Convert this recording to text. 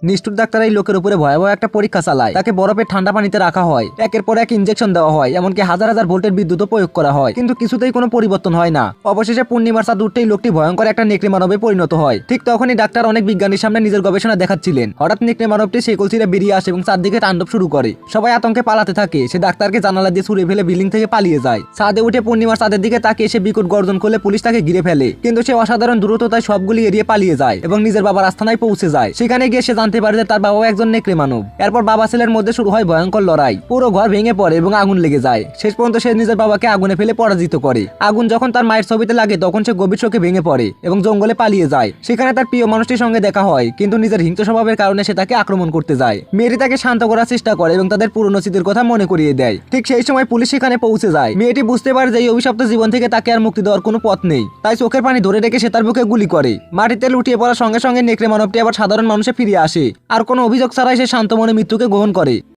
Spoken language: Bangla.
নিষ্ঠুর ডাক্তার এই লোকের উপরে ভয়াবহ একটা পরীক্ষা চালায়। তাকে বরফের ঠান্ডা পানিতে রাখা হয়, একের পর এক ইনজেকশন দেওয়া হয়, এমনকি হাজার হাজার ভোল্টের বিদ্যুৎও প্রয়োগ করা হয়, কিন্তু কিছুতেই কোনো পরিবর্তন হয় না। অবশেষে পূর্ণিমার চাঁদ উঠতেই লোকটি ভয়ঙ্কর একটা নেকড়ে মানবে পরিণত হয়। ঠিক তখনই ডাক্তার অনেক বিজ্ঞানীর সামনে নিজের গবেষণা দেখাচ্ছিলেন। হঠাৎ নেকড়ে মানবটি শেকল ছিঁড়ে বেরিয়ে আসে এবং চারদিকে তাণ্ডব শুরু করে। সবাই আতঙ্কে পালাতে থাকে। সে ডাক্তারকে জানালা দিয়ে ছুড়ে ফেলে বিল্ডিং থেকে পালিয়ে যায়। ছাদে উঠে পূর্ণিমার চাঁদের দিকে তাকিয়ে সে বিকট গর্জন করলে পুলিশ তাকে ঘিরে ফেলে, কিন্তু সে অসাধারণ দ্রুততায় সবগুলি এড়িয়ে পালিয়ে যায় এবং নিজের বাবার আস্তানায় পৌঁছে যায়। সেখানে গিয়ে সে জানতে পারে যে তার বাবাও একজন নেকড়ে মানব। এরপর বাবা ছেলের মধ্যে শুরু হয় ভয়ঙ্কর লড়াই। পুরো ঘর ভেঙে পড়ে এবং আগুন লেগে যায়। শেষ পর্যন্ত সে নিজের বাবাকে আগুনে ফেলে পরাজিত করে। আগুন যখন তার মায়ের ছবিতে লাগে তখন সে গভীর শোকে ভেঙে পড়ে এবং জঙ্গলে পালিয়ে যায়। সেখানে তার প্রিয় মানুষটির সঙ্গে দেখা হয়, কিন্তু নিজের হিংস্র স্বভাবের কারণে সে তাকে আক্রমণ করতে যায়। মেয়েটি তাকে শান্ত করার চেষ্টা করে এবং তাদের পুরনো স্মৃতির কথা মনে করিয়ে দেয়। ঠিক সেই সময় পুলিশ সেখানে পৌঁছে যায়। মেয়েটি বুঝতে পারে যে এই অভিশপ্ত জীবন থেকে তাকে আর মুক্তি দেওয়ার কোনো পথ নেই। তাই চোখের পানি ধরে রেখে সে তার বুকে গুলি করে। মাটিতে লুটিয়ে পড়ার সঙ্গে সঙ্গে নেকড়ে মানবটি আবার সাধারণ মানুষে ফিরে আসে আর কোনো অভিযোগ ছাড়াই সে শান্ত মনে মৃত্যুকে গ্রহণ করে।